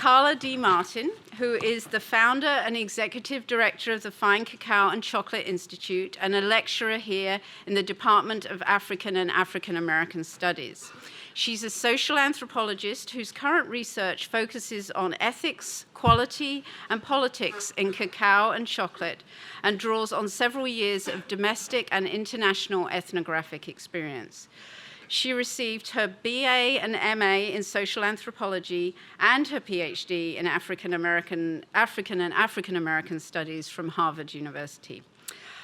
Carla Martin, who is the founder and executive director of the Fine Cacao and Chocolate Institute and a lecturer here in the Department of African and African American Studies. She's a social anthropologist whose current research focuses on ethics, quality, and politics in cacao and chocolate, and draws on several years of domestic and international ethnographic experience. She received her BA and MA in social anthropology and her PhD in African and African American studies from Harvard University.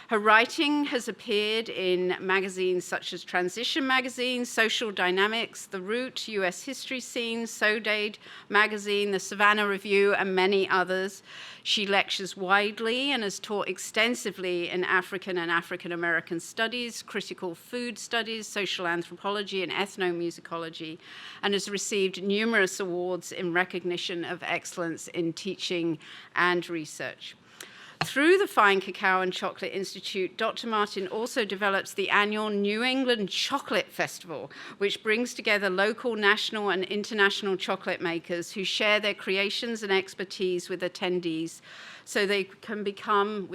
Her writing has appeared in magazines such as Transition Magazine, Social Dynamics, The Root, US History Scene, Sodade Magazine, The Savannah Review, and many others. She lectures widely and has taught extensively in African and African American studies, critical food studies, social anthropology, and ethnomusicology, and has received numerous awards in recognition of excellence in teaching and research. Through the Fine Cacao and Chocolate Institute, Dr. Martin also develops the annual New England Chocolate Festival, which brings together local, national, and international chocolate makers who share their creations and expertise with attendees so we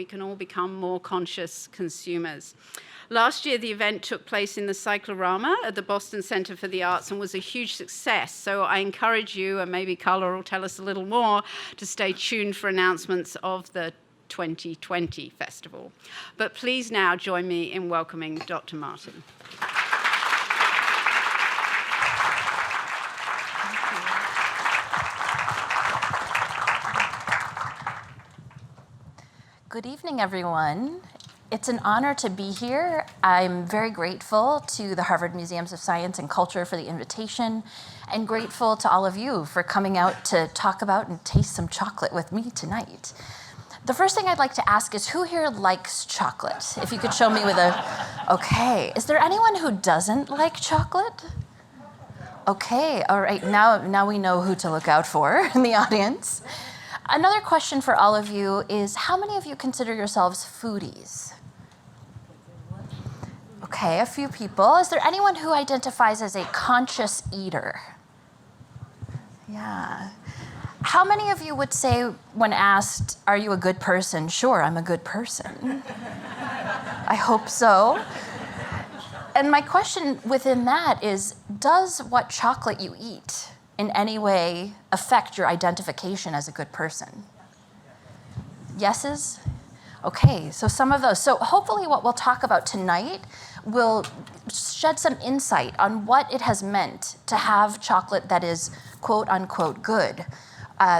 can all become more conscious consumers. Last year, the event took place in the Cyclorama at the Boston Center for the Arts and was a huge success. So I encourage you, and maybe Carla will tell us a little more, to stay tuned for announcements of the 2020 festival. But please now join me in welcoming Dr. Martin. Good evening, everyone. It's an honor to be here. I'm very grateful to the Harvard Museums of Science and Culture for the invitation, and grateful to all of you for coming out to talk about and taste some chocolate with me tonight. The first thing I'd like to ask is, who here likes chocolate? If you could show me with okay. Is there anyone who doesn't like chocolate? Okay, all right, now we know who to look out for in the audience. Another question for all of you is, how many of you consider yourselves foodies? Okay, a few people. Is there anyone who identifies as a conscious eater? Yeah. How many of you would say, when asked, are you a good person? Sure, I'm a good person. I hope so. And my question within that is, does what chocolate you eat in any way affect your identification as a good person? Yeses? Okay, so some of those. So hopefully what we'll talk about tonight will shed some insight on what it has meant to have chocolate that is quote unquote good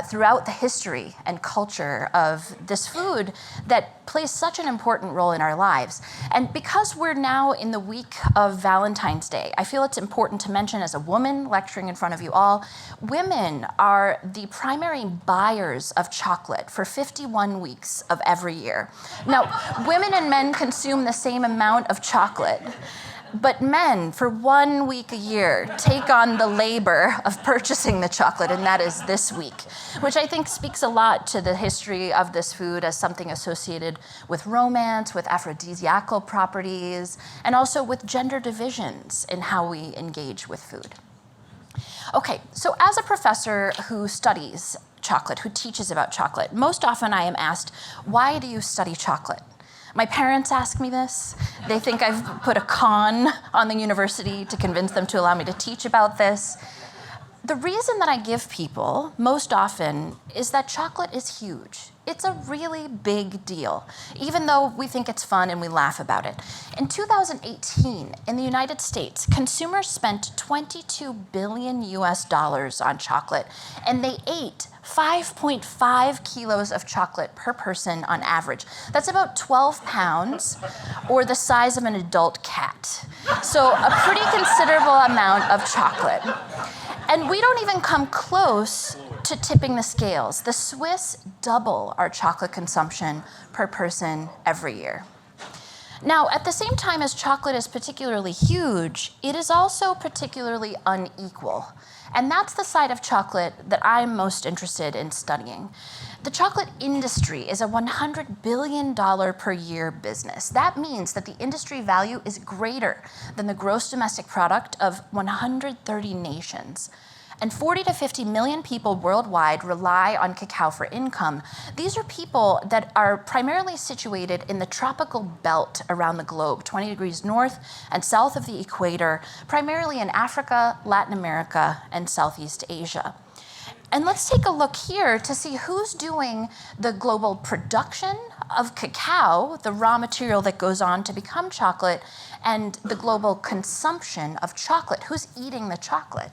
throughout the history and culture of this food that plays such an important role in our lives. And because we're now in the week of Valentine's Day, I feel it's important to mention, as a woman lecturing in front of you all, women are the primary buyers of chocolate for 51 weeks of every year. Now, women and men consume the same amount of chocolate, but men, for 1 week a year, take on the labor of purchasing the chocolate, and that is this week, which I think speaks a lot to the history of this food as something associated with romance, with aphrodisiacal properties, and also with gender divisions in how we engage with food. Okay, so as a professor who studies chocolate, who teaches about chocolate, most often I am asked, why do you study chocolate? My parents ask me this. They think I've put a con on the university to convince them to allow me to teach about this. The reason that I give people most often is that chocolate is huge. It's a really big deal, even though we think it's fun and we laugh about it. In 2018, in the United States, consumers spent $22 billion on chocolate, and they ate 5.5 kilos of chocolate per person on average. That's about 12 pounds, or the size of an adult cat. So a pretty considerable amount of chocolate. And we don't even come close to tipping the scales. The Swiss double our chocolate consumption per person every year. Now, at the same time as chocolate is particularly huge, it is also particularly unequal. And that's the side of chocolate that I'm most interested in studying. The chocolate industry is a $100 billion per year business. That means that the industry value is greater than the gross domestic product of 130 nations. And 40 to 50 million people worldwide rely on cacao for income. These are people that are primarily situated in the tropical belt around the globe, 20 degrees north and south of the equator, primarily in Africa, Latin America, and Southeast Asia. And let's take a look here to see who's doing the global production of cacao, the raw material that goes on to become chocolate, and the global consumption of chocolate. Who's eating the chocolate?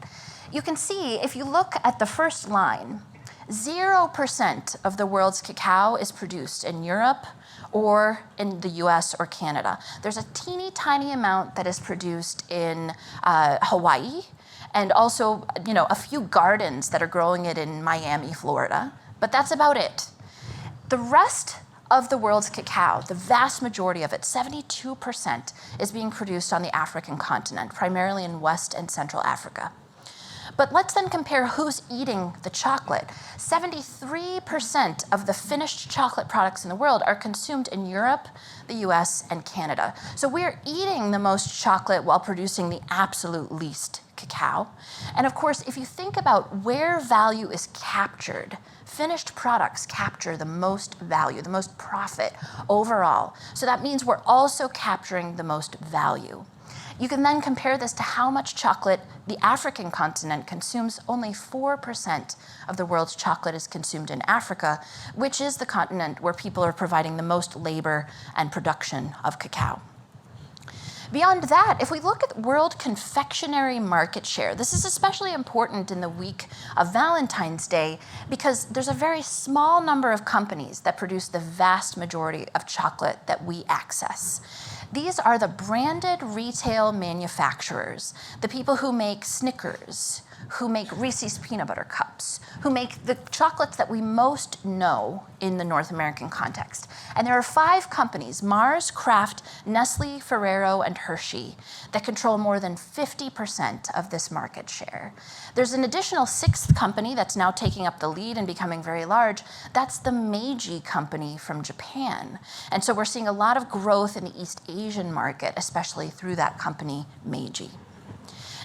You can see, if you look at the first line, 0% of the world's cacao is produced in Europe or in the US or Canada. There's a teeny tiny amount that is produced in Hawaii, and also, a few gardens that are growing it in Miami, Florida, but that's about it. The rest of the world's cacao, the vast majority of it, 72%, is being produced on the African continent, primarily in West and Central Africa. But let's then compare who's eating the chocolate. 73% of the finished chocolate products in the world are consumed in Europe, the US, and Canada. So we're eating the most chocolate while producing the absolute least cacao. And of course, if you think about where value is captured, finished products capture the most value, the most profit overall. So that means we're also capturing the most value. You can then compare this to how much chocolate the African continent consumes. Only 4% of the world's chocolate is consumed in Africa, which is the continent where people are providing the most labor and production of cacao. Beyond that, if we look at world confectionery market share, this is especially important in the week of Valentine's Day because there's a very small number of companies that produce the vast majority of chocolate that we access. These are the branded retail manufacturers, the people who make Snickers, who make Reese's peanut butter cups, who make the chocolates that we most know in the North American context. And there are 5 companies, Mars, Kraft, Nestle, Ferrero, and Hershey, that control more than 50% of this market share. There's an additional 6th company that's now taking up the lead and becoming very large. That's the Meiji company from Japan. And so we're seeing a lot of growth in the East Asian market, especially through that company, Meiji.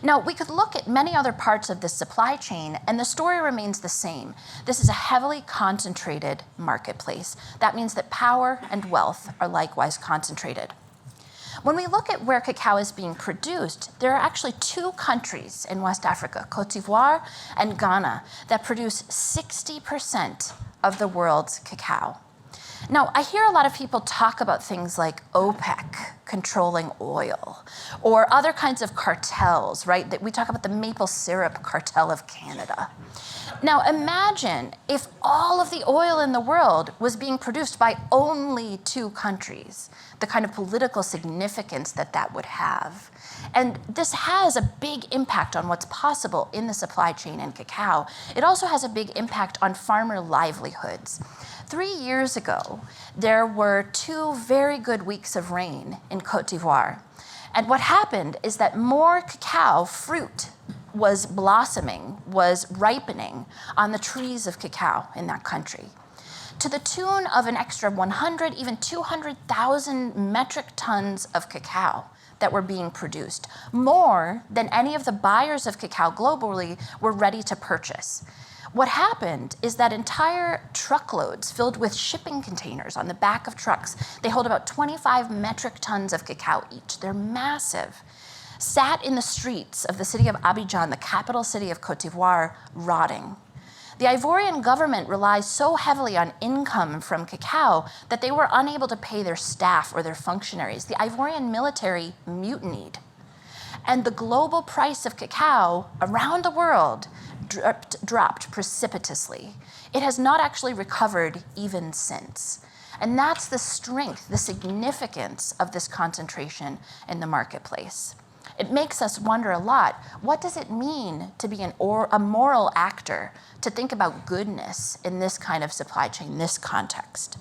Now, we could look at many other parts of this supply chain, and the story remains the same. This is a heavily concentrated marketplace. That means that power and wealth are likewise concentrated. When we look at where cacao is being produced, there are actually 2 countries in West Africa, Côte d'Ivoire and Ghana, that produce 60% of the world's cacao. Now, I hear a lot of people talk about things like OPEC controlling oil, or other kinds of cartels, right? That we talk about the maple syrup cartel of Canada. Now, imagine if all of the oil in the world was being produced by only 2 countries, the kind of political significance that that would have. And this has a big impact on what's possible in the supply chain in cacao. It also has a big impact on farmer livelihoods. 3 years ago, there were 2 very good weeks of rain in Côte d'Ivoire. And what happened is that more cacao fruit was blossoming, was ripening on the trees of cacao in that country, to the tune of an extra 100, even 200,000 metric tons of cacao that were being produced, more than any of the buyers of cacao globally were ready to purchase. What happened is that entire truckloads filled with shipping containers on the back of trucks, they hold about 25 metric tons of cacao each. They're massive. Sat in the streets of the city of Abidjan, the capital city of Côte d'Ivoire, rotting. The Ivorian government relies so heavily on income from cacao that they were unable to pay their staff or their functionaries. The Ivorian military mutinied. And the global price of cacao around the world dropped precipitously. It has not actually recovered even since. And that's the strength, the significance of this concentration in the marketplace. It makes us wonder a lot, what does it mean to be a moral actor, to think about goodness in this kind of supply chain, this context?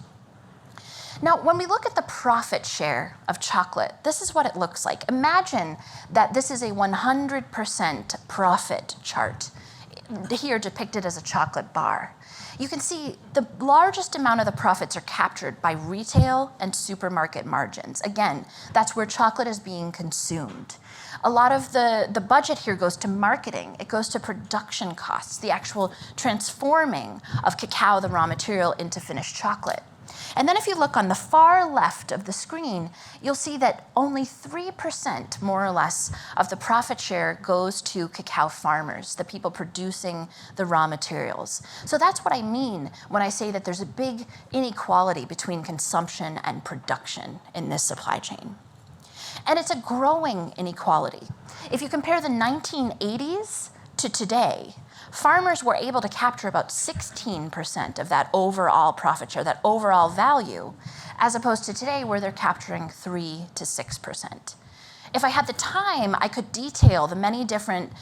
Now, when we look at the profit share of chocolate, this is what it looks like. Imagine that this is a 100% profit chart. here depicted as a chocolate bar. You can see the largest amount of the profits are captured by retail and supermarket margins. Again, that's where chocolate is being consumed. A lot of the budget here goes to marketing. It goes to production costs, the actual transforming of cacao, the raw material, into finished chocolate. And then if you look on the far left of the screen, you'll see that only 3%, more or less, of the profit share goes to cacao farmers, the people producing the raw materials. So that's what I mean when I say that there's a big inequality between consumption and production in this supply chain. And it's a growing inequality. If you compare the 1980s to today, farmers were able to capture about 16% of that overall profit share, that overall value, as opposed to today where they're capturing 3 to 6%. If I had the time, I could detail the many different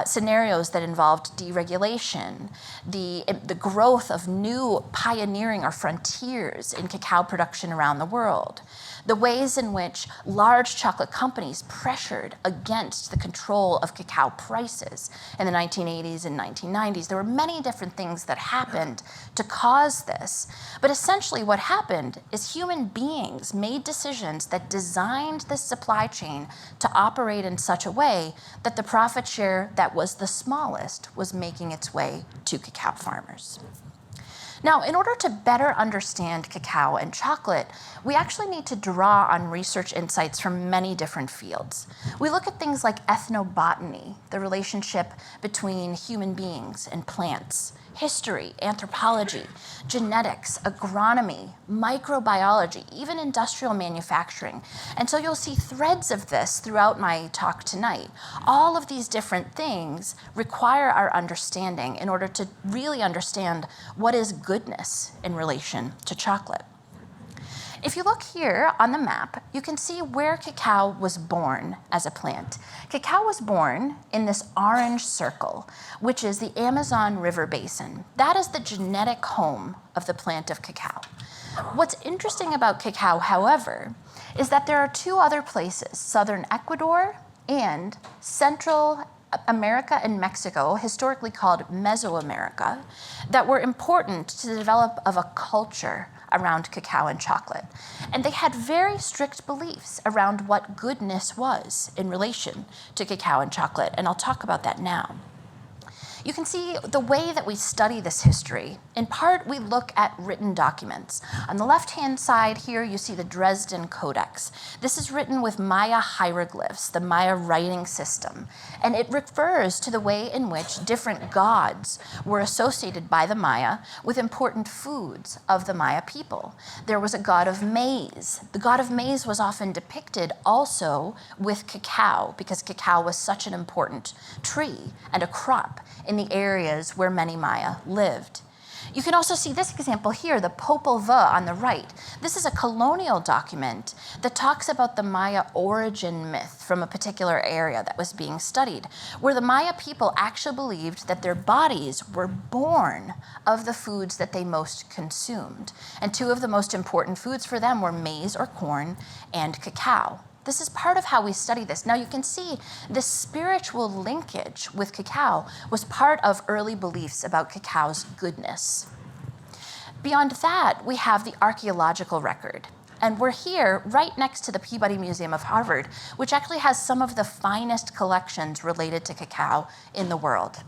scenarios that involved deregulation, the growth of new pioneering or frontiers in cacao production around the world, the ways in which large chocolate companies pressured against the control of cacao prices in the 1980s and 1990s. There were many different things that happened to cause this. But essentially what happened is human beings made decisions that designed this supply chain to operate in such a way that the profit share that was the smallest was making its way to cacao farmers. Now, in order to better understand cacao and chocolate, we actually need to draw on research insights from many different fields. We look at things like ethnobotany, the relationship between human beings and plants, history, anthropology, genetics, agronomy, microbiology, even industrial manufacturing. And so you'll see threads of this throughout my talk tonight. All of these different things require our understanding in order to really understand what is goodness in relation to chocolate. If you look here on the map, you can see where cacao was born as a plant. Cacao was born in this orange circle, which is the Amazon River Basin. That is the genetic home of the plant of cacao. What's interesting about cacao, however, is that there are two other places, southern Ecuador and Central America and Mexico, historically called Mesoamerica, that were important to the development of a culture around cacao and chocolate. And they had very strict beliefs around what goodness was in relation to cacao and chocolate, and I'll talk about that now. You can see the way that we study this history. In part, we look at written documents. On the left-hand side here, you see the Dresden Codex. This is written with Maya hieroglyphs, the Maya writing system, and it refers to the way in which different gods were associated by the Maya with important foods of the Maya people. There was a god of maize. The god of maize was often depicted also with cacao, because cacao was such an important tree and a crop in the areas where many Maya lived. You can also see this example here, the Popol Vuh on the right. This is a colonial document that talks about the Maya origin myth from a particular area that was being studied, where the Maya people actually believed that their bodies were born of the foods that they most consumed. And two of the most important foods for them were maize or corn and cacao. This is part of how we study this. Now you can see this spiritual linkage with cacao was part of early beliefs about cacao's goodness. Beyond that, we have the archaeological record. And we're here right next to the Peabody Museum of Harvard, which actually has some of the finest collections related to cacao in the world.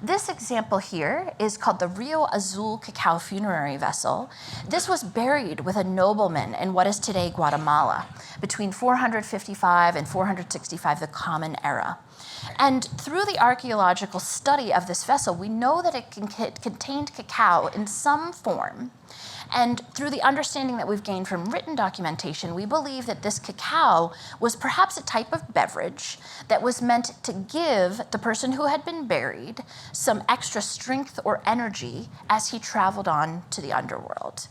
This example here is called the Rio Azul cacao funerary vessel. This was buried with a nobleman in what is today Gautemala between 455 and 465, the Common Era. And through the archaeological study of this vessel, we know that it contained cacao in some form. And through the understanding that we've gained from written documentation, we believe that this cacao was perhaps a type of beverage that was meant to give the person who had been buried some extra strength or energy as he traveled on to the underworld.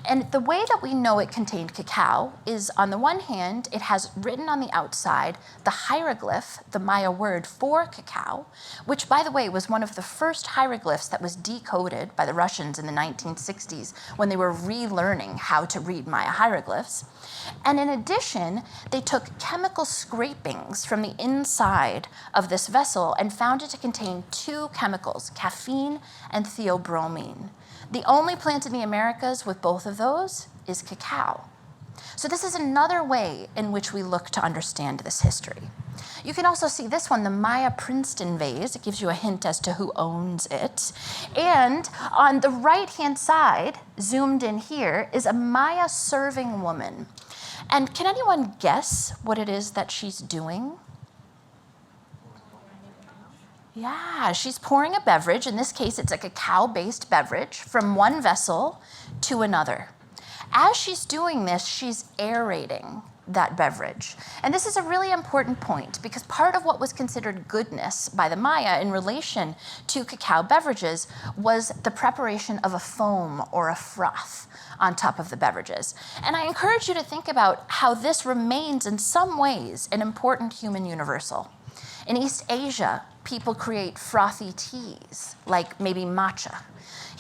And the way that we know it contained cacao is, on the one hand, it has written on the outside the hieroglyph, the Maya word for cacao, which, by the way, was one of the first hieroglyphs that was decoded by the Russians in the 1960s when they were relearning how to read Maya hieroglyphs. And in addition, they took chemical scrapings from the inside of this vessel and found it to contain two chemicals, caffeine and theobromine. The only plant in the Americas with both of those is cacao. So this is another way in which we look to understand this history. You can also see this one, the Maya Princeton vase. It gives you a hint as to who owns it. And on the right-hand side, zoomed in here, is a Maya serving woman. And can anyone guess what it is that she's doing? Yeah, she's pouring a beverage. In this case, it's a cacao-based beverage from one vessel to another. As she's doing this, she's aerating that beverage. And this is a really important point because part of what was considered goodness by the Maya in relation to cacao beverages was the preparation of a foam or a froth on top of the beverages. And I encourage you to think about how this remains in some ways an important human universal. In East Asia, people create frothy teas, like maybe matcha.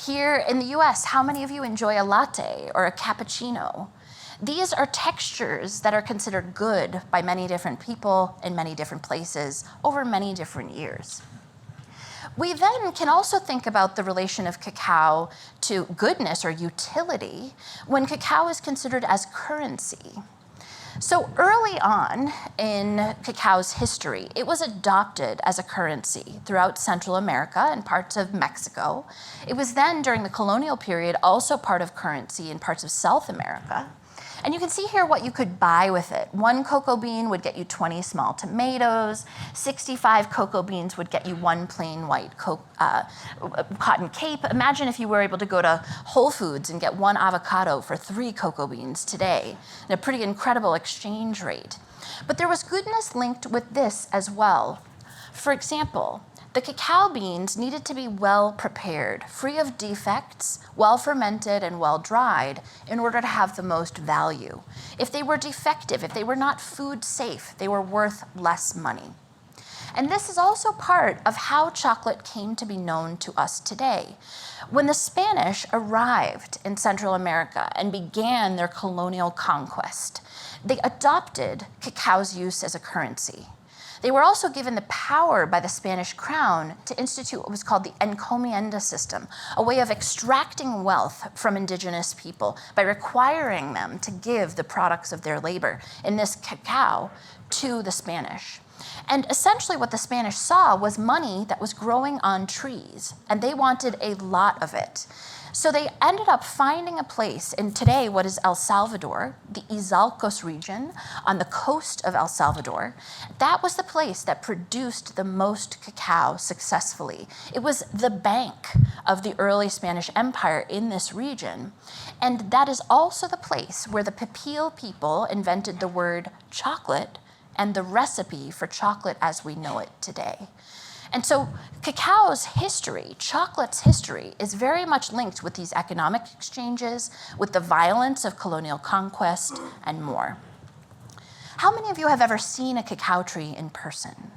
Here in the US, how many of you enjoy a latte or a cappuccino? These are textures that are considered good by many different people in many different places over many different years. We then can also think about the relation of cacao to goodness or utility when cacao is considered as currency. So early on in cacao's history, it was adopted as a currency throughout Central America and parts of Mexico. It was then, during the colonial period, also part of currency in parts of South America. And you can see here what you could buy with it. One cocoa bean would get you 20 small tomatoes. 65 cocoa beans would get you one plain white cotton cape. Imagine if you were able to go to Whole Foods and get one avocado for 3 cocoa beans today, and a pretty incredible exchange rate. But there was goodness linked with this as well. For example, the cacao beans needed to be well prepared, free of defects, well fermented, and well dried in order to have the most value. If they were defective, if they were not food safe, they were worth less money. And this is also part of how chocolate came to be known to us today. When the Spanish arrived in Central America and began their colonial conquest, they adopted cacao's use as a currency. They were also given the power by the Spanish crown to institute what was called the encomienda system, a way of extracting wealth from indigenous people by requiring them to give the products of their labor, in this cacao, to the Spanish. And essentially what the Spanish saw was money that was growing on trees, and they wanted a lot of it. So they ended up finding a place in today what is El Salvador, the Izalcos region on the coast of El Salvador. That was the place that produced the most cacao successfully. It was the bank of the early Spanish Empire in this region. And that is also the place where the Pipil people invented the word chocolate and the recipe for chocolate as we know it today. And so cacao's history, chocolate's history, is very much linked with these economic exchanges, with the violence of colonial conquest, and more. How many of you have ever seen a cacao tree in person?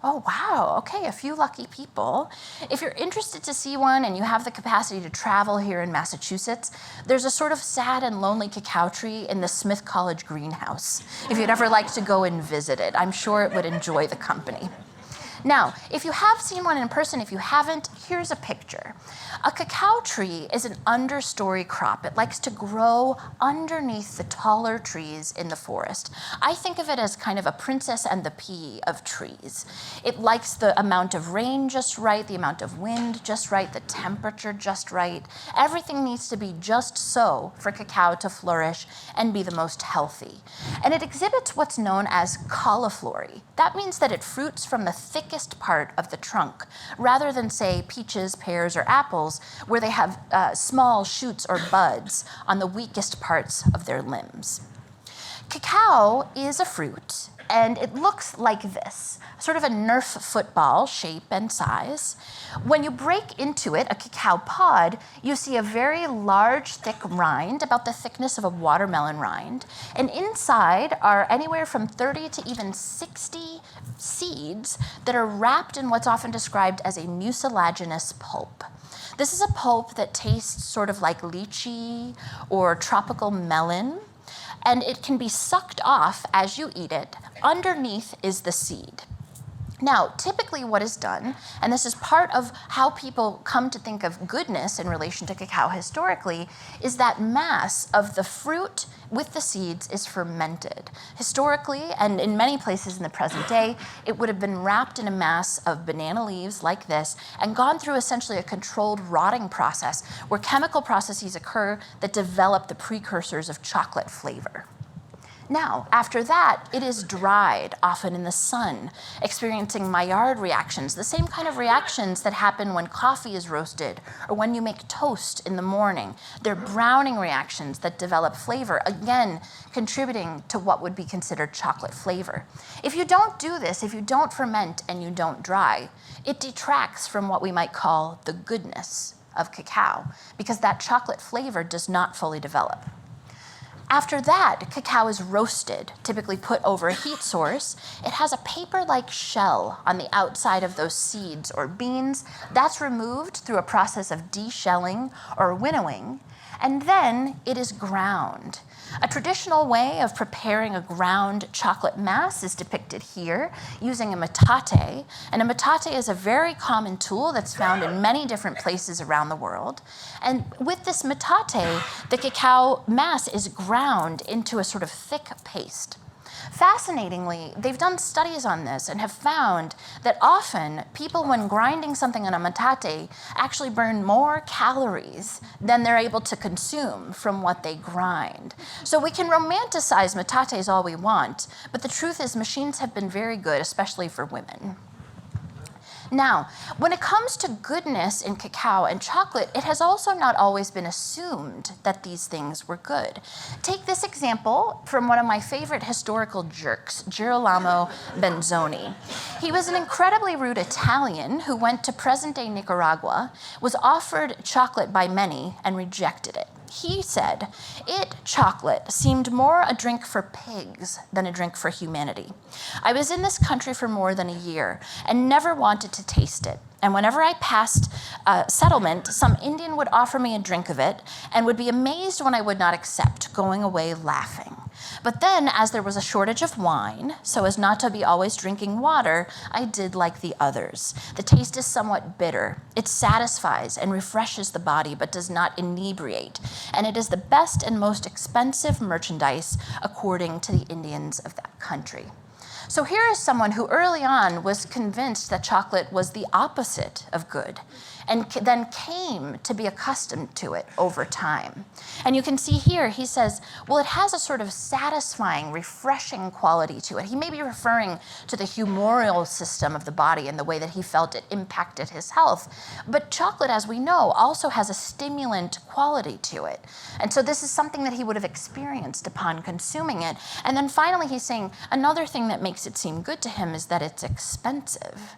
Oh, wow, okay, a few lucky people. If you're interested to see one and you have the capacity to travel here in Massachusetts, there's a sort of sad and lonely cacao tree in the Smith College greenhouse. If you'd ever like to go and visit it, I'm sure it would enjoy the company. Now, if you have seen one in person, if you haven't, here's a picture. A cacao tree is an understory crop. It likes to grow underneath the taller trees in the forest. I think of it as kind of a Princess and the Pea of trees. It likes the amount of rain just right, the amount of wind just right, the temperature just right. Everything needs to be just so for cacao to flourish and be the most healthy. And it exhibits what's known as cauliflory. That means that it fruits from the thickest part of the trunk, rather than, say, peaches, pears, or apples, where they have small shoots or buds on the weakest parts of their limbs. Cacao is a fruit, and it looks like this, sort of a Nerf football shape and size. When you break into it, a cacao pod, you see a very large, thick rind, about the thickness of a watermelon rind. And inside are anywhere from 30 to even 60 seeds that are wrapped in what's often described as a mucilaginous pulp. This is a pulp that tastes sort of like lychee or tropical melon, and it can be sucked off as you eat it. Underneath is the seed. Now, typically what is done, and this is part of how people come to think of goodness in relation to cacao historically, is that mass of the fruit with the seeds is fermented. Historically, and in many places in the present day, it would have been wrapped in a mass of banana leaves like this and gone through essentially a controlled rotting process where chemical processes occur that develop the precursors of chocolate flavor. Now, after that, it is dried, often in the sun, experiencing Maillard reactions, the same kind of reactions that happen when coffee is roasted or when you make toast in the morning. They're browning reactions that develop flavor, again, contributing to what would be considered chocolate flavor. If you don't do this, if you don't ferment and you don't dry, it detracts from what we might call the goodness of cacao, because that chocolate flavor does not fully develop. After that, cacao is roasted, typically put over a heat source. It has a paper-like shell on the outside of those seeds or beans. That's removed through a process of deshelling or winnowing, and then it is ground. A traditional way of preparing a ground chocolate mass is depicted here using a metate. And a metate is a very common tool that's found in many different places around the world. And with this metate, the cacao mass is ground into a sort of thick paste. Fascinatingly, they've done studies on this and have found that often people, when grinding something on a metate, actually burn more calories than they're able to consume from what they grind. So we can romanticize metates all we want, but the truth is machines have been very good, especially for women. Now, when it comes to goodness in cacao and chocolate, it has also not always been assumed that these things were good. Take this example from one of my favorite historical jerks, Girolamo Benzoni. He was an incredibly rude Italian who went to present-day Nicaragua, was offered chocolate by many, and rejected it. He said, chocolate, seemed more a drink for pigs than a drink for humanity. I was in this country for more than a year and never wanted to taste it. And whenever I passed a settlement, some Indian would offer me a drink of it and would be amazed when I would not accept, going away laughing. But then, as there was a shortage of wine, so as not to be always drinking water, I did like the others. The taste is somewhat bitter. It satisfies and refreshes the body, but does not inebriate. And it is the best and most expensive merchandise, according to the Indians of that country. So here is someone who early on was convinced that chocolate was the opposite of good, and then came to be accustomed to it over time. And you can see here, he says, well, it has a sort of satisfying, refreshing quality to it. He may be referring to the humoral system of the body and the way that he felt it impacted his health. But chocolate, as we know, also has a stimulant quality to it. And so this is something that he would have experienced upon consuming it. And then finally, he's saying another thing that makes it seem good to him is that it's expensive.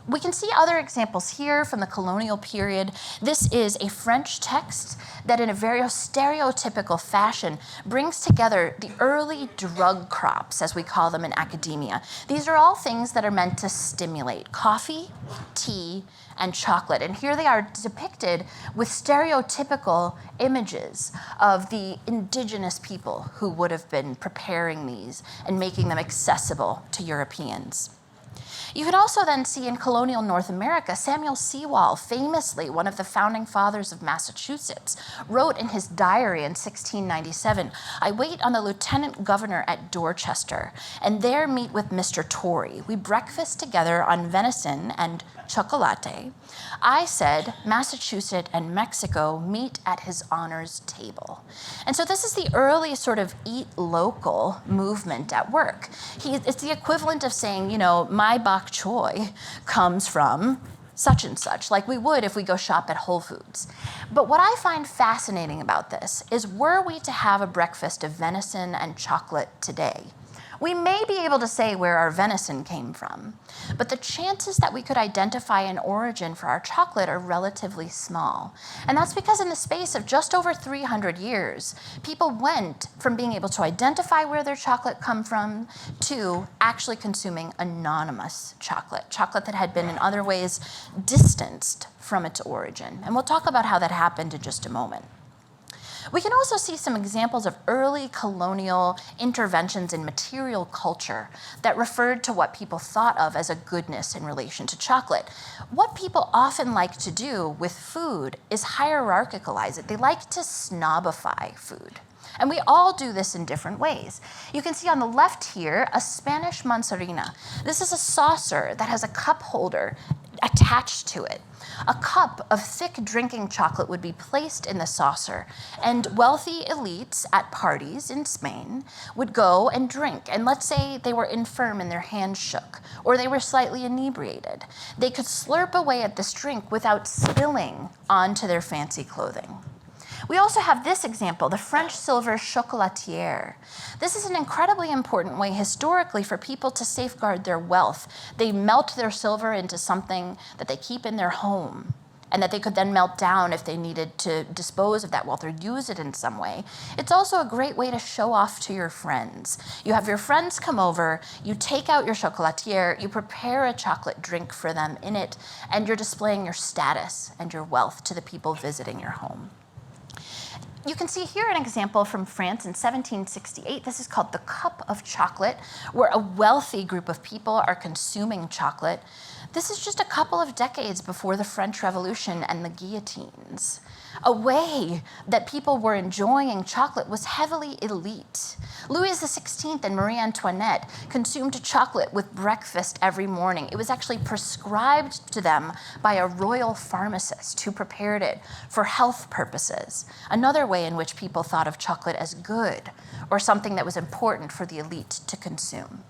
We can see other examples here from the colonial period. This is a French text that in a very stereotypical fashion brings together the early drug crops, as we call them in academia. These are all things that are meant to stimulate: coffee, tea, and chocolate. And here they are depicted with stereotypical images of the indigenous people who would have been preparing these and making them accessible to Europeans. You can also then see in colonial North America, Samuel Sewall, famously one of the founding fathers of Massachusetts, wrote in his diary in 1697, I wait on the lieutenant governor at Dorchester, and there meet with Mr. Torrey. We breakfast together on venison and chocolate. I said, Massachusetts and Mexico meet at his honor's table. And so this is the early sort of eat local movement at work. It's the equivalent of saying, my bok choy comes from such and such, like we would if we go shop at Whole Foods. But what I find fascinating about this is, were we to have a breakfast of venison and chocolate today, We may be able to say where our venison came from, but the chances that we could identify an origin for our chocolate are relatively small. And that's because in the space of just over 300 years, people went from being able to identify where their chocolate come from to actually consuming anonymous chocolate, chocolate that had been in other ways distanced from its origin. And we'll talk about how that happened in just a moment. We can also see some examples of early colonial interventions in material culture that referred to what people thought of as a goodness in relation to chocolate. What people often like to do with food is hierarchicalize it. They like to snobify food. And we all do this in different ways. You can see on the left here, a Spanish manzarina. This is a saucer that has a cup holder attached to it. A cup of thick drinking chocolate would be placed in the saucer, and wealthy elites at parties in Spain would go and drink. And let's say they were infirm and their hands shook, or they were slightly inebriated. They could slurp away at this drink without spilling onto their fancy clothing. We also have this example, the French silver chocolatier. This is an incredibly important way historically for people to safeguard their wealth. They melt their silver into something that they keep in their home and that they could then melt down if they needed to dispose of that wealth or use it in some way. It's also a great way to show off to your friends. You have your friends come over, you take out your chocolatier, you prepare a chocolate drink for them in it, and you're displaying your status and your wealth to the people visiting your home. You can see here an example from France in 1768. This is called the cup of chocolate, where a wealthy group of people are consuming chocolate. This is just a couple of decades before the French Revolution and the guillotines. A way that people were enjoying chocolate was heavily elite. Louis XVI and Marie Antoinette consumed chocolate with breakfast every morning. It was actually prescribed to them by a royal pharmacist who prepared it for health purposes. Another way in which people thought of chocolate as good or something that was important for the elite to consume.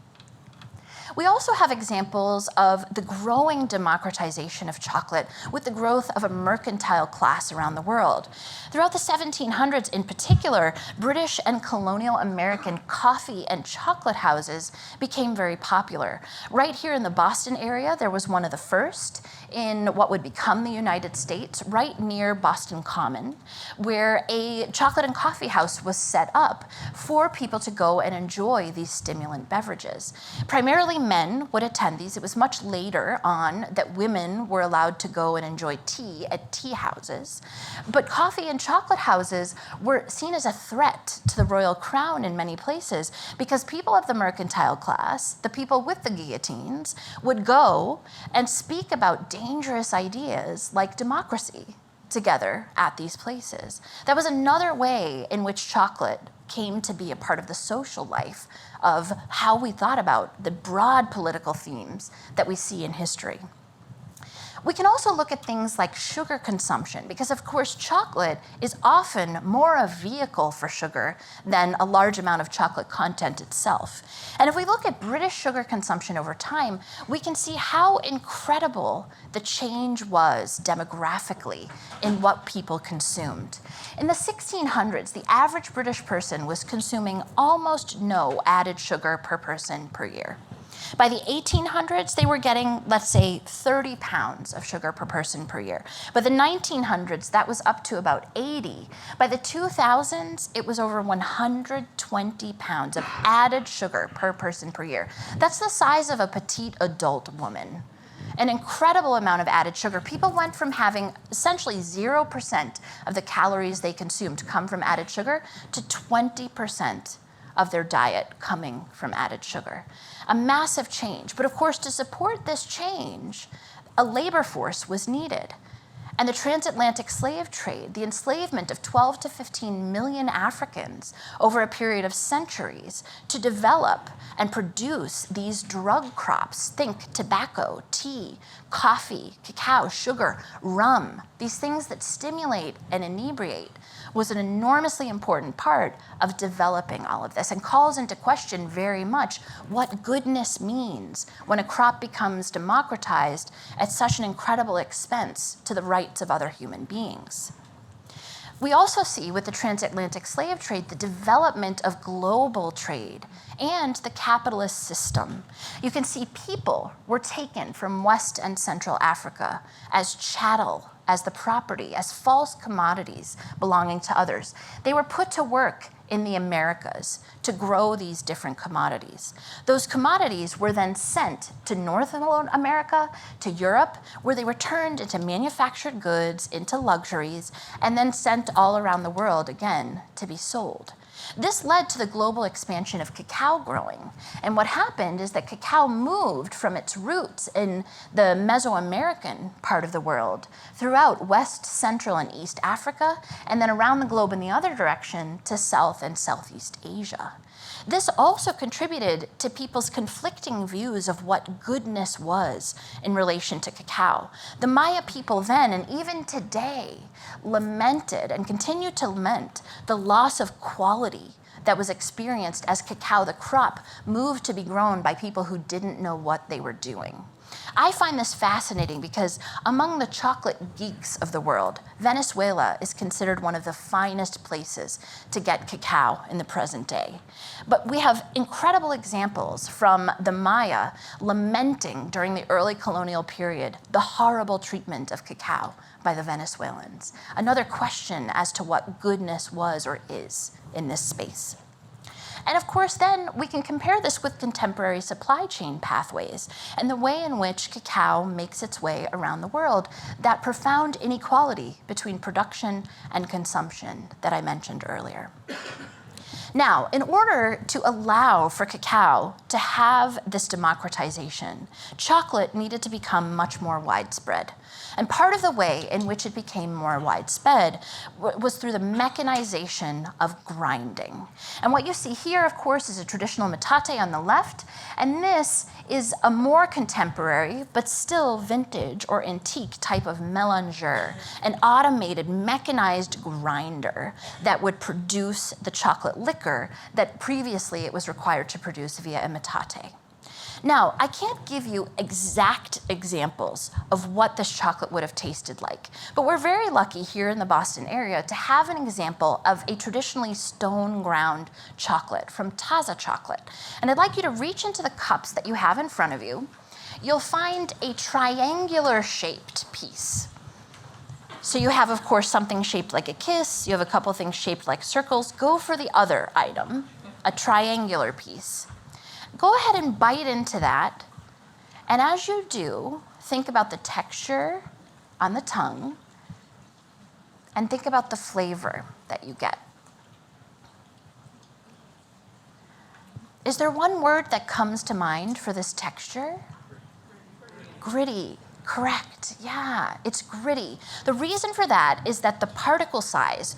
We also have examples of the growing democratization of chocolate with the growth of a mercantile class around the world. Throughout the 1700s in particular, British and colonial American coffee and chocolate houses became very popular. Right here in the Boston area, there was one of the first in what would become the United States, right near Boston Common, where a chocolate and coffee house was set up for people to go and enjoy these stimulant beverages. Primarily men would attend these. It was much later on that women were allowed to go and enjoy tea at tea houses. But coffee and chocolate houses were seen as a threat to the royal crown in many places because people of the mercantile class, the people with the guillotines, would go and speak about dangerous ideas like democracy together at these places. That was another way in which chocolate came to be a part of the social life of how we thought about the broad political themes that we see in history. We can also look at things like sugar consumption, because of course chocolate is often more a vehicle for sugar than a large amount of chocolate content itself. And if we look at British sugar consumption over time, we can see how incredible the change was demographically in what people consumed. In the 1600s, the average British person was consuming almost no added sugar per person per year. By the 1800s, they were getting, let's say, 30 pounds of sugar per person per year. By the 1900s, that was up to about 80. By the 2000s, it was over 120 pounds of added sugar per person per year. That's the size of a petite adult woman. An incredible amount of added sugar. People went from having essentially 0% of the calories they consumed come from added sugar to 20% of their diet coming from added sugar. A massive change. But of course, to support this change, a labor force was needed. And the transatlantic slave trade, the enslavement of 12 to 15 million Africans over a period of centuries to develop and produce these drug crops, think tobacco, tea, coffee, cacao, sugar, rum, these things that stimulate and inebriate, was an enormously important part of developing all of this and calls into question very much what goodness means when a crop becomes democratized at such an incredible expense to the rights of other human beings. We also see with the transatlantic slave trade the development of global trade and the capitalist system. You can see people were taken from West and Central Africa as chattel, as the property, as false commodities belonging to others. They were put to work in the Americas to grow these different commodities. Those commodities were then sent to North America, to Europe, where they were turned into manufactured goods, into luxuries, and then sent all around the world again to be sold. This led to the global expansion of cacao growing. And what happened is that cacao moved from its roots in the Mesoamerican part of the world throughout West, Central, and East Africa, and then around the globe in the other direction to South and Southeast Asia. This also contributed to people's conflicting views of what goodness was in relation to cacao. The Maya people then, and even today, lamented and continue to lament the loss of quality that was experienced as cacao, the crop, moved to be grown by people who didn't know what they were doing. I find this fascinating because among the chocolate geeks of the world, Venezuela is considered one of the finest places to get cacao in the present day. But we have incredible examples from the Maya lamenting during the early colonial period the horrible treatment of cacao by the Venezuelans. Another question as to what goodness was or is in this space. And of course, then we can compare this with contemporary supply chain pathways and the way in which cacao makes its way around the world, that profound inequality between production and consumption that I mentioned earlier. Now, in order to allow for cacao to have this democratization, chocolate needed to become much more widespread. And part of the way in which it became more widespread was through the mechanization of grinding. And what you see here, of course, is a traditional metate on the left, and this is a more contemporary, but still vintage or antique type of mélangeur, an automated, mechanized grinder that would produce the chocolate liquor that previously it was required to produce via a metate. Now, I can't give you exact examples of what this chocolate would have tasted like, but we're very lucky here in the Boston area to have an example of a traditionally stone ground chocolate from Taza Chocolate. And I'd like you to reach into the cups that you have in front of you. You'll find a triangular shaped piece. So you have, of course, something shaped like a kiss. You have a couple things shaped like circles. Go for the other item, a triangular piece. Go ahead and bite into that. And as you do, think about the texture on the tongue and think about the flavor that you get. Is there one word that comes to mind for this texture? Gritty. Correct, yeah, it's gritty. The reason for that is that the particle size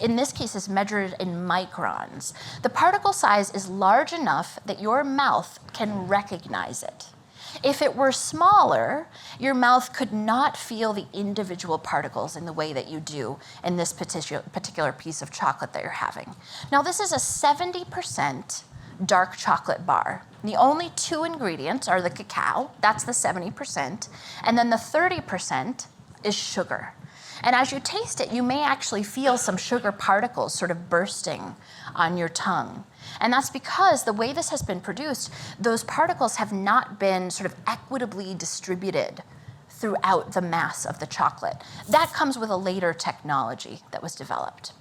in this case is measured in microns. The particle size is large enough that your mouth can recognize it. If it were smaller, your mouth could not feel the individual particles in the way that you do in this particular piece of chocolate that you're having. Now, this is a 70% dark chocolate bar. The only two ingredients are the cacao, that's the 70%, and then the 30% is sugar. And as you taste it, you may actually feel some sugar particles sort of bursting on your tongue. And that's because the way this has been produced, those particles have not been sort of equitably distributed throughout the mass of the chocolate. That comes with a later technology that was developed.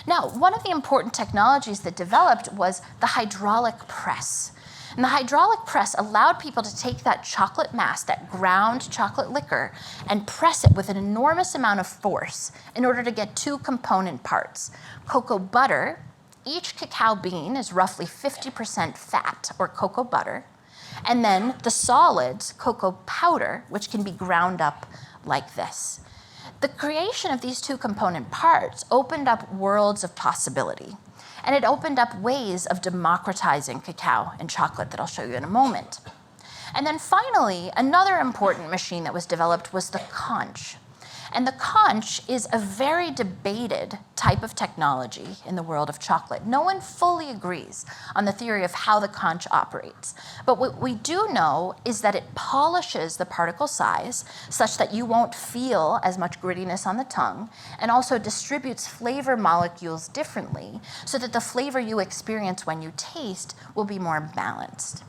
Now, one of the important technologies that developed was the hydraulic press. And the hydraulic press allowed people to take that chocolate mass, that ground chocolate liquor, and press it with an enormous amount of force in order to get two component parts. Cocoa butter, each cacao bean is roughly 50% fat or cocoa butter, and then the solids, cocoa powder, which can be ground up like this. The creation of these two component parts opened up worlds of possibility, and it opened up ways of democratizing cacao and chocolate that I'll show you in a moment. And then finally, another important machine that was developed was the conch. And the conch is a very debated type of technology in the world of chocolate. No one fully agrees on the theory of how the conch operates. But what we do know is that it polishes the particle size such that you won't feel as much grittiness on the tongue, and also distributes flavor molecules differently so that the flavor you experience when you taste will be more balanced.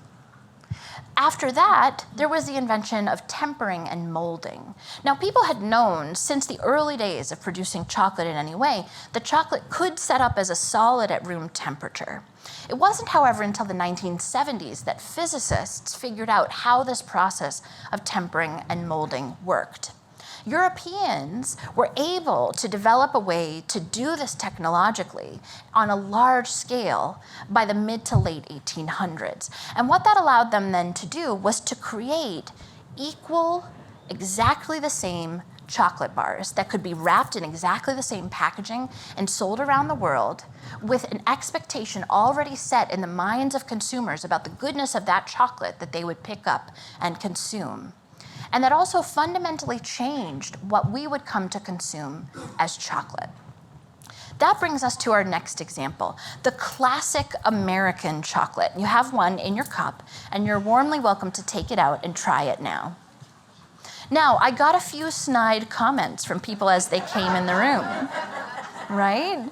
After that, there was the invention of tempering and molding. Now, people had known since the early days of producing chocolate in any way that chocolate could set up as a solid at room temperature. It wasn't, however, until the 1970s that physicists figured out how this process of tempering and molding worked. Europeans were able to develop a way to do this technologically on a large scale by the mid to late 1800s. And what that allowed them then to do was to create equal, exactly the same chocolate bars that could be wrapped in exactly the same packaging and sold around the world, with an expectation already set in the minds of consumers about the goodness of that chocolate that they would pick up and consume. And that also fundamentally changed what we would come to consume as chocolate. That brings us to our next example, the classic American chocolate. You have one in your cup, and you're warmly welcome to take it out and try it now. Now, I got a few snide comments from people as they came in the room, right?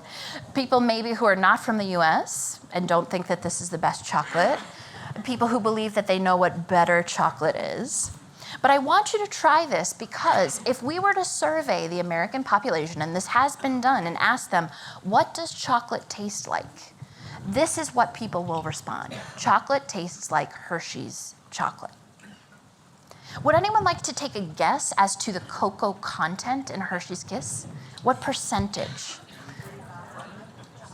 People maybe who are not from the US and don't think that this is the best chocolate. People who believe that they know what better chocolate is. But I want you to try this because if we were to survey the American population, and this has been done, and ask them, what does chocolate taste like? This is what people will respond. Chocolate tastes like Hershey's chocolate. Would anyone like to take a guess as to the cocoa content in Hershey's Kiss? What percentage?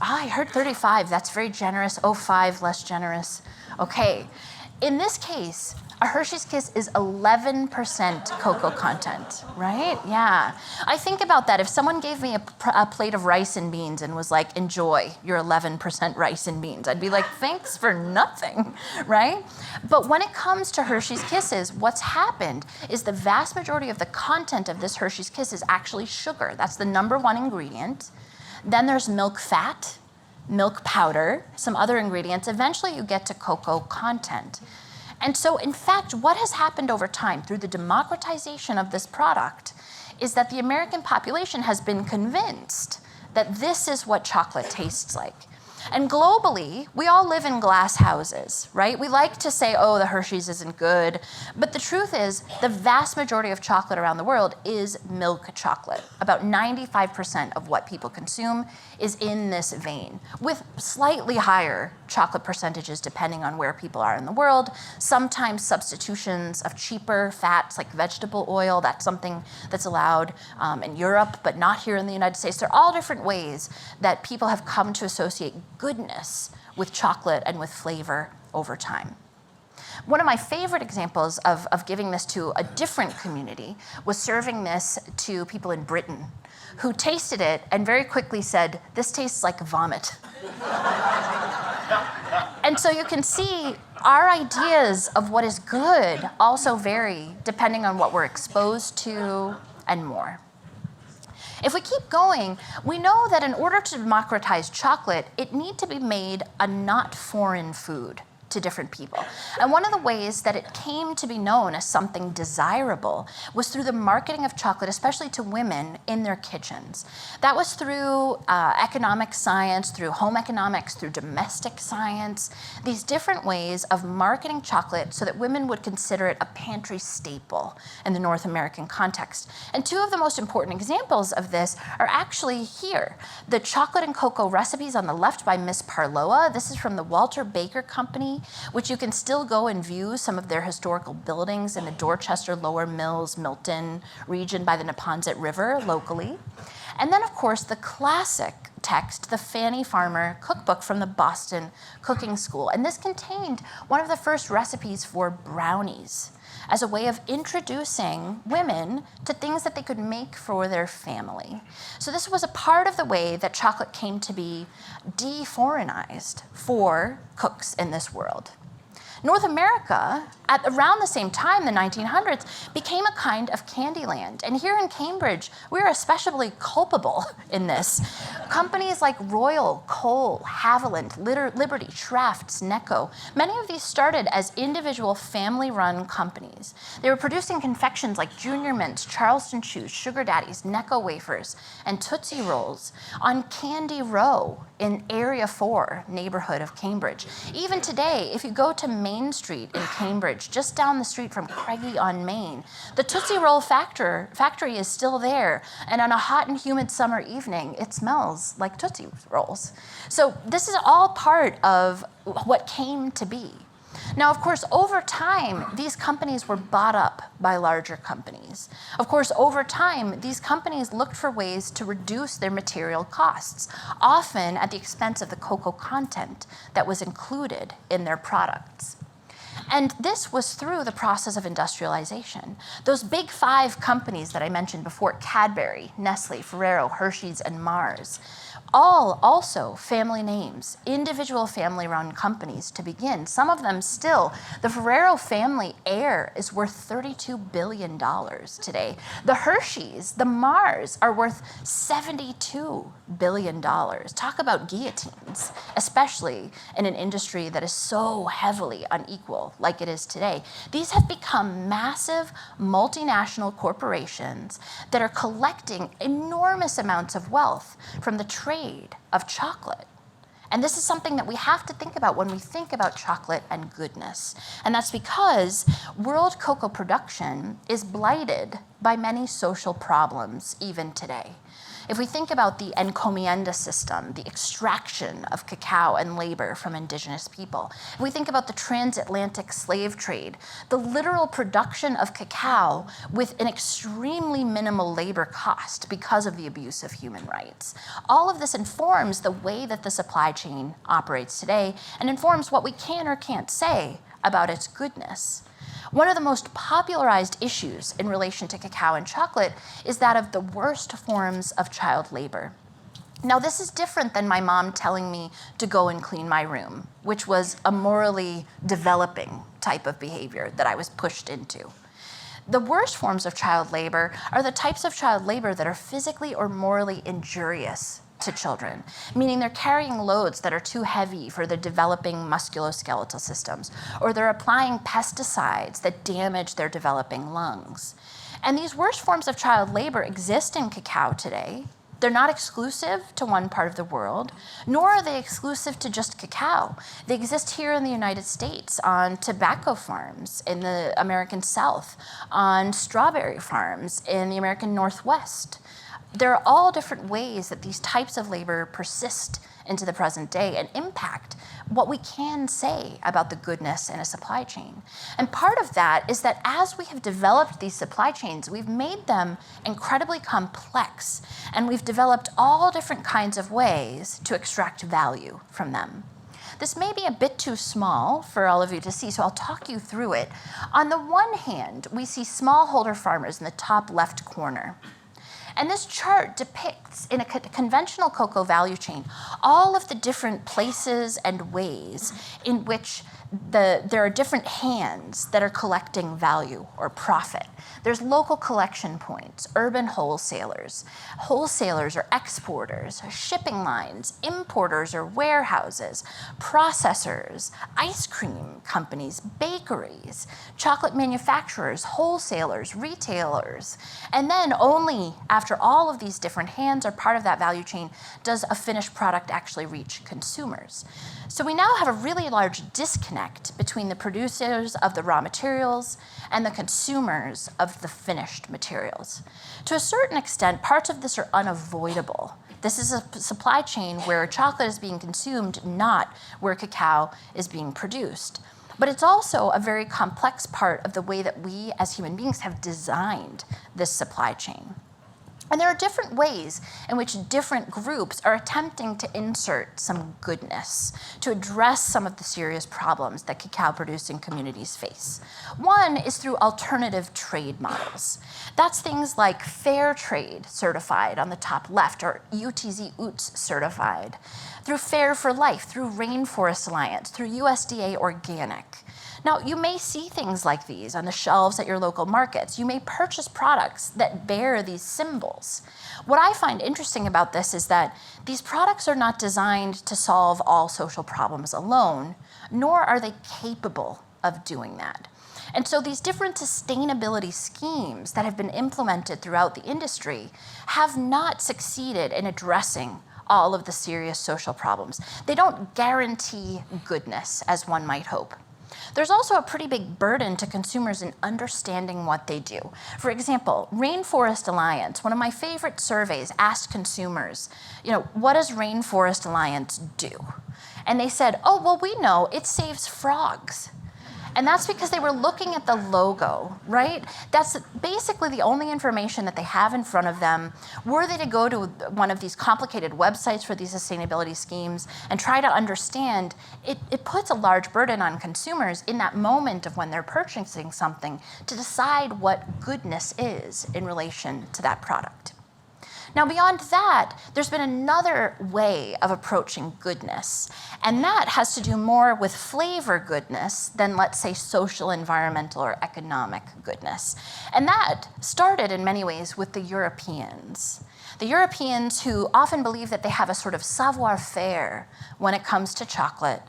I heard 35. That's very generous. Oh, 5 less generous. Okay. In this case, a Hershey's Kiss is 11% cocoa content, right? Yeah. I think about that. If someone gave me a plate of rice and beans and was like, enjoy your 11% rice and beans, I'd be like, thanks for nothing, right? But when it comes to Hershey's Kisses, what's happened is the vast majority of the content of this Hershey's Kiss is actually sugar. That's the #1 ingredient. Then there's milk fat, milk powder, some other ingredients. Eventually you get to cocoa content. And so, in fact, what has happened over time through the democratization of this product is that the American population has been convinced that this is what chocolate tastes like. And globally, we all live in glass houses, right? We like to say, oh, the Hershey's isn't good. But the truth is, the vast majority of chocolate around the world is milk chocolate. About 95% of what people consume is in this vein, with slightly higher chocolate percentages depending on where people are in the world. Sometimes substitutions of cheaper fats like vegetable oil, that's something that's allowed in Europe, but not here in the United States. There are all different ways that people have come to associate goodness with chocolate and with flavor over time. One of my favorite examples of giving this to a different community was serving this to people in Britain who tasted it and very quickly said, this tastes like vomit. And so you can see our ideas of what is good also vary depending on what we're exposed to and more. If we keep going, we know that in order to democratize chocolate, it needs to be made a not foreign food to different people. And one of the ways that it came to be known as something desirable was through the marketing of chocolate, especially to women in their kitchens. That was through economic science, through home economics, through domestic science, these different ways of marketing chocolate so that women would consider it a pantry staple in the North American context. And two of the most important examples of this are actually here. The chocolate and cocoa recipes on the left by Miss Parloa. This is from the Walter Baker Company, which you can still go and view some of their historical buildings in the Dorchester, Lower Mills, Milton region by the Neponset River locally. And then, of course, the classic text, the Fanny Farmer cookbook from the Boston Cooking School. And this contained one of the first recipes for brownies as a way of introducing women to things that they could make for their family. So this was a part of the way that chocolate came to be de-foreignized for cooks in this world. North America at around the same time, the 1900s, became a kind of candy land. And here in Cambridge, we're especially culpable in this. Companies like Royal, Cole, Haviland, Liberty, Schrafft's, Necco, many of these started as individual family-run companies. They were producing confections like Junior Mints, Charleston Chews, Sugar Daddies, Necco wafers, and Tootsie Rolls on Candy Row in Area 4 neighborhood of Cambridge. Even today, if you go to Main Street in Cambridge, just down the street from Craigie-on-Main, the Tootsie Roll factory is still there, and on a hot and humid summer evening, it smells like Tootsie Rolls. So this is all part of what came to be. Now, of course, over time, these companies were bought up by larger companies. Of course, over time, these companies looked for ways to reduce their material costs, often at the expense of the cocoa content that was included in their products. And this was through the process of industrialization. Those big 5 companies that I mentioned before, Cadbury, Nestle, Ferrero, Hershey's, and Mars, all also family names, individual family-run companies to begin. Some of them still. The Ferrero family heir is worth $32 billion today. The Hershey's, the Mars are worth $72 billion. Talk about guillotines, especially in an industry that is so heavily unequal like it is today. These have become massive multinational corporations that are collecting enormous amounts of wealth from the trade of chocolate. And this is something that we have to think about when we think about chocolate and goodness. And that's because world cocoa production is blighted by many social problems even today. If we think about the encomienda system, the extraction of cacao and labor from indigenous people, if we think about the transatlantic slave trade, the literal production of cacao with an extremely minimal labor cost because of the abuse of human rights, all of this informs the way that the supply chain operates today and informs what we can or can't say about its goodness. One of the most popularized issues in relation to cacao and chocolate is that of the worst forms of child labor. Now, this is different than my mom telling me to go and clean my room, which was a morally developing type of behavior that I was pushed into. The worst forms of child labor are the types of child labor that are physically or morally injurious to children, meaning they're carrying loads that are too heavy for their developing musculoskeletal systems, or they're applying pesticides that damage their developing lungs. And these worst forms of child labor exist in cacao today. They're not exclusive to one part of the world, nor are they exclusive to just cacao. They exist here in the United States on tobacco farms in the American South, on strawberry farms in the American Northwest. There are all different ways that these types of labor persist into the present day and impact what we can say about the goodness in a supply chain. And part of that is that as we have developed these supply chains, we've made them incredibly complex, and we've developed all different kinds of ways to extract value from them. This may be a bit too small for all of you to see, so I'll talk you through it. On the one hand, we see smallholder farmers in the top left corner. And this chart depicts, in a conventional cocoa value chain, all of the different places and ways in which there are different hands that are collecting value or profit. There's local collection points, urban wholesalers. Wholesalers or exporters, shipping lines, importers or warehouses, processors, ice cream companies, bakeries, chocolate manufacturers, wholesalers, retailers. And then only after all of these different hands are part of that value chain does a finished product actually reach consumers. So we now have a really large disconnect between the producers of the raw materials and the consumers of the finished materials. To a certain extent, parts of this are unavoidable. This is a supply chain where chocolate is being consumed, not where cacao is being produced. But it's also a very complex part of the way that we as human beings have designed this supply chain. And there are different ways in which different groups are attempting to insert some goodness to address some of the serious problems that cacao-producing communities face. One is through alternative trade models. That's things like fair trade certified on the top left, or UTZ UTZ certified, through Fair for Life, through Rainforest Alliance, through USDA Organic. Now, you may see things like these on the shelves at your local markets. You may purchase products that bear these symbols. What I find interesting about this is that these products are not designed to solve all social problems alone, nor are they capable of doing that. And so these different sustainability schemes that have been implemented throughout the industry have not succeeded in addressing all of the serious social problems. They don't guarantee goodness, as one might hope. There's also a pretty big burden to consumers in understanding what they do. For example, Rainforest Alliance, one of my favorite surveys, asked consumers, what does Rainforest Alliance do? And they said, oh, well, we know it saves frogs. And that's because they were looking at the logo, right? That's basically the only information that they have in front of them. Were they to go to one of these complicated websites for these sustainability schemes and try to understand, it puts a large burden on consumers in that moment of when they're purchasing something to decide what goodness is in relation to that product. Now, beyond that, there's been another way of approaching goodness, and that has to do more with flavor goodness than, let's say, social, environmental, or economic goodness. And that started in many ways with the Europeans. The Europeans who often believe that they have a sort of savoir faire when it comes to chocolate,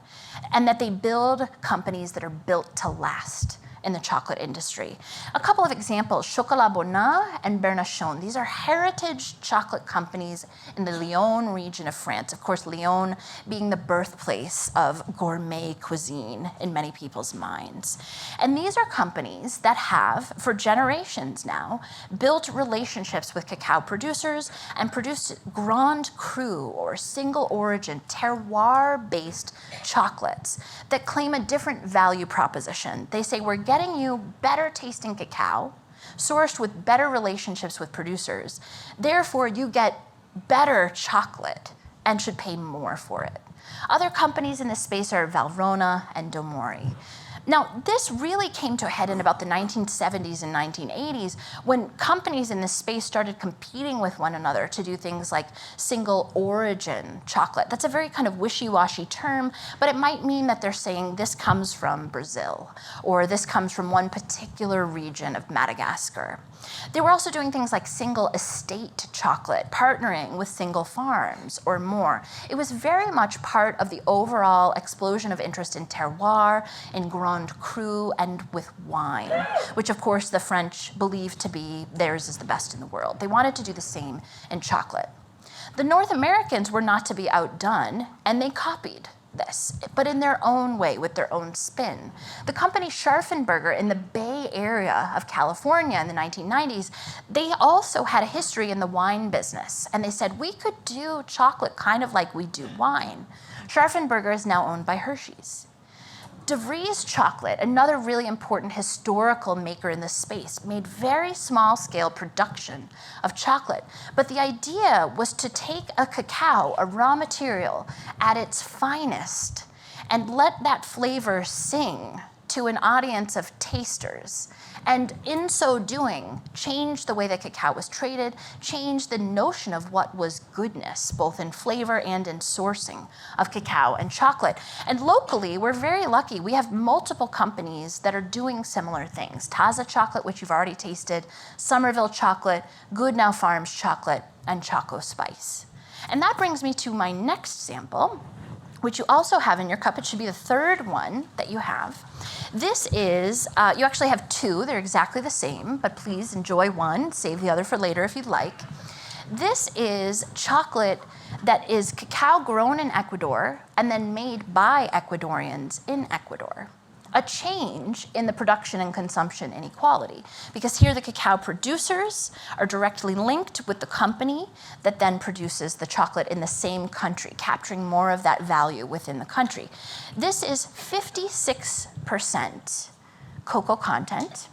and that they build companies that are built to last in the chocolate industry. A couple of examples, Chocolat Bonat and Bernachon. These are heritage chocolate companies in the Lyon region of France. Of course, Lyon being the birthplace of gourmet cuisine in many people's minds. And these are companies that have, for generations now, built relationships with cacao producers and produced Grand Cru, or single origin, terroir-based chocolates that claim a different value proposition. They say, we're getting you better tasting cacao, sourced with better relationships with producers. Therefore, you get better chocolate and should pay more for it. Other companies in this space are Valrhona and Domori. Now, this really came to a head in about the 1970s and 1980s when companies in this space started competing with one another to do things like single origin chocolate. That's a very kind of wishy-washy term, but it might mean that they're saying this comes from Brazil, or this comes from one particular region of Madagascar. They were also doing things like single estate chocolate, partnering with single farms or more. It was very much part of the overall explosion of interest in terroir, in Grand Cru, and with wine, which of course the French believed to be theirs is the best in the world. They wanted to do the same in chocolate. The North Americans were not to be outdone, and they copied this, but in their own way, with their own spin. The company Scharfenberger in the Bay Area of California in the 1990s, they also had a history in the wine business, and they said, we could do chocolate kind of like we do wine. Scharfenberger is now owned by Hershey's. De Vries Chocolate, another really important historical maker in this space, made very small-scale production of chocolate. But the idea was to take a cacao, a raw material, at its finest, and let that flavor sing to an audience of tasters. And in so doing, change the way that cacao was traded, change the notion of what was goodness, both in flavor and in sourcing of cacao and chocolate. And locally, we're very lucky. We have multiple companies that are doing similar things. Taza Chocolate, which you've already tasted, Somerville Chocolate, Good Now Farms Chocolate, and Choco Spice. And that brings me to my next sample, which you also have in your cup. It should be the third one that you have. This is, you actually have two. They're exactly the same, but please enjoy one. Save the other for later if you'd like. This is chocolate that is cacao grown in Ecuador and then made by Ecuadorians in Ecuador. A change in the production and consumption inequality, because here the cacao producers are directly linked with the company that then produces the chocolate in the same country, capturing more of that value within the country. This is 56% cocoa content,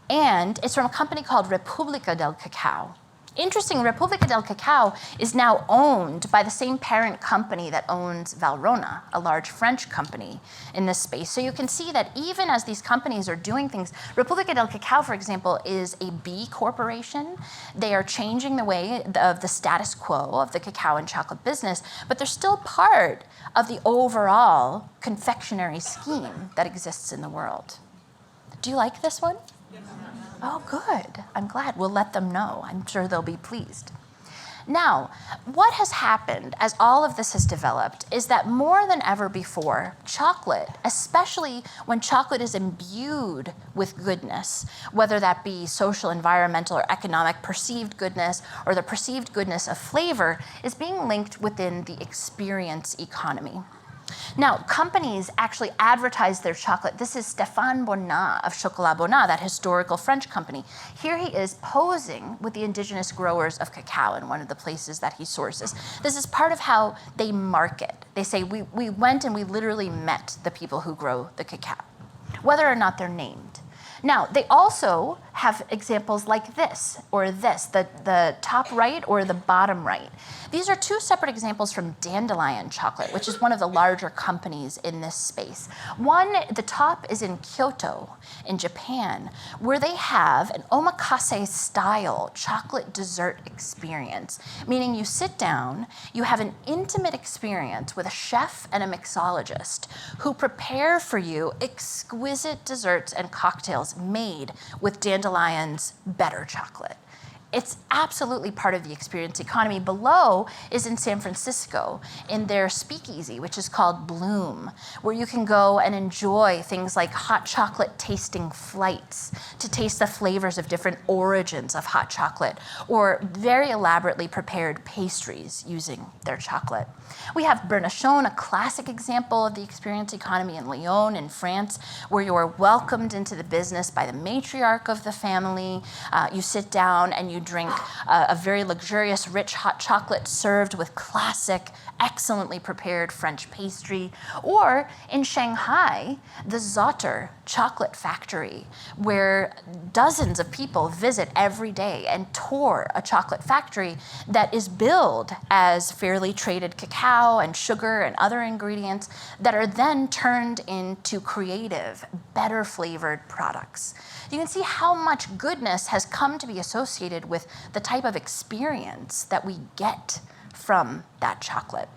and it's from a company called República del Cacao Interesting, República del Cacao is now owned by the same parent company that owns Valrhona, a large French company in this space. So you can see that even as these companies are doing things, República del Cacao, for example, is a B corporation. They are changing the way of the status quo of the cacao and chocolate business, but they're still part of the overall confectionery scheme that exists in the world. Do you like this one? Oh, good. I'm glad. We'll let them know. I'm sure they'll be pleased. Now, what has happened as all of this has developed is that more than ever before, chocolate, especially when chocolate is imbued with goodness, whether that be social, environmental, or economic perceived goodness, or the perceived goodness of flavor, is being linked within the experience economy. Now, companies actually advertise their chocolate. This is Stéphane Bonnat of Chocolat Bonnat, that historical French company. Here he is posing with the indigenous growers of cacao in one of the places that he sources. This is part of how they market. They say, we went and we literally met the people who grow the cacao, whether or not they're named. Now, they also have examples like this, or this, the top right or the bottom right. These are two separate examples from Dandelion Chocolate, which is one of the larger companies in this space. One, the top is in Kyoto, in Japan, where they have an omakase-style chocolate dessert experience, meaning you sit down, you have an intimate experience with a chef and a mixologist who prepare for you exquisite desserts and cocktails made with Dandelion's better chocolate. It's absolutely part of the experience economy. Below is in San Francisco in their speakeasy, which is called Bloom, where you can go and enjoy things like hot chocolate tasting flights to taste the flavors of different origins of hot chocolate, or very elaborately prepared pastries using their chocolate. We have Bernachon, a classic example of the experience economy in Lyon in France, where you are welcomed into the business by the matriarch of the family. You sit down and you drink a very luxurious, rich hot chocolate served with classic, excellently prepared French pastry. Or in Shanghai, the Zotter chocolate factory, where dozens of people visit every day and tour a chocolate factory that is billed as fairly traded cacao and sugar and other ingredients that are then turned into creative, better flavored products. You can see how much goodness has come to be associated with the type of experience that we get from that chocolate.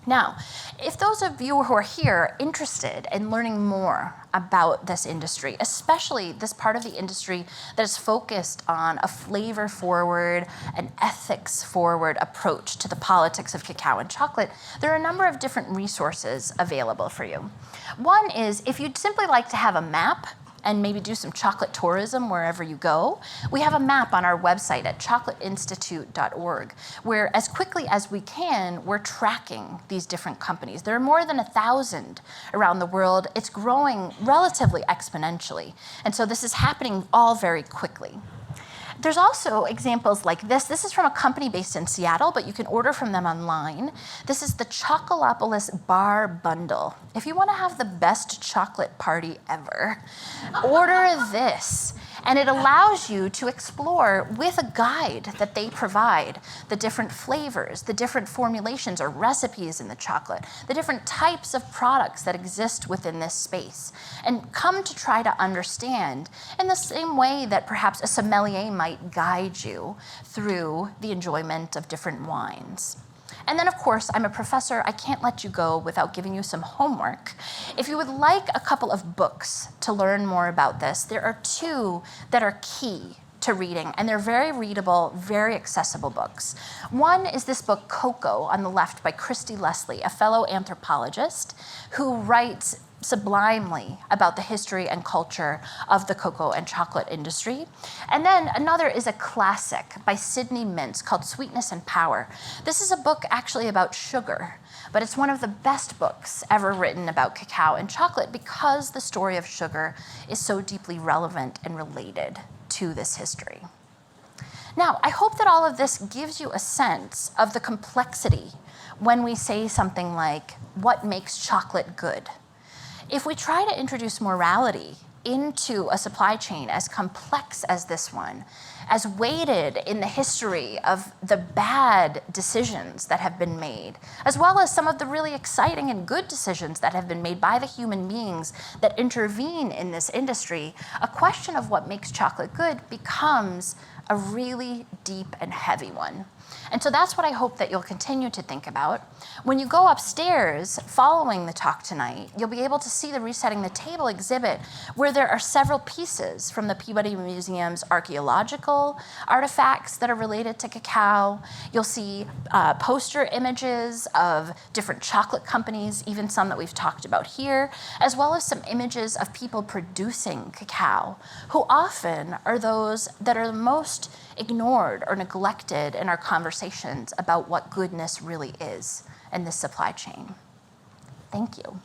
Now, if those of you who are here are interested in learning more about this industry, especially this part of the industry that is focused on a flavor-forward, an ethics-forward approach to the politics of cacao and chocolate, there are a number of different resources available for you. One is, if you'd simply like to have a map and maybe do some chocolate tourism wherever you go, we have a map on our website at chocolateinstitute.org, where as quickly as we can, we're tracking these different companies. There are more than 1,000 around the world. It's growing relatively exponentially. And so this is happening all very quickly. There's also examples like this. This is from a company based in Seattle, but you can order from them online. This is the Chocolopolis Bar Bundle. If you want to have the best chocolate party ever, order this. And it allows you to explore with a guide that they provide the different flavors, the different formulations or recipes in the chocolate, the different types of products that exist within this space, and come to try to understand in the same way that perhaps a sommelier might guide you through the enjoyment of different wines. And then, of course, I'm a professor. I can't let you go without giving you some homework. If you would like a couple of books to learn more about this, there are two that are key to reading, and they're very readable, very accessible books. One is this book, Cocoa, on the left by Christy Leslie, a fellow anthropologist who writes sublimely about the history and culture of the cocoa and chocolate industry. And then another is a classic by Sidney Mintz called Sweetness and Power. This is a book actually about sugar, but it's one of the best books ever written about cacao and chocolate because the story of sugar is so deeply relevant and related to this history. Now, I hope that all of this gives you a sense of the complexity when we say something like, what makes chocolate good? If we try to introduce morality into a supply chain as complex as this one, as weighted in the history of the bad decisions that have been made, as well as some of the really exciting and good decisions that have been made by the human beings that intervene in this industry, a question of what makes chocolate good becomes a really deep and heavy one. And so that's what I hope that you'll continue to think about. When you go upstairs following the talk tonight, you'll be able to see the Resetting the Table exhibit where there are several pieces from the Peabody Museum's archaeological artifacts that are related to cacao. You'll see poster images of different chocolate companies, even some that we've talked about here, as well as some images of people producing cacao, who often are those that are the most ignored or neglected in our conversations about what goodness really is in this supply chain. Thank you.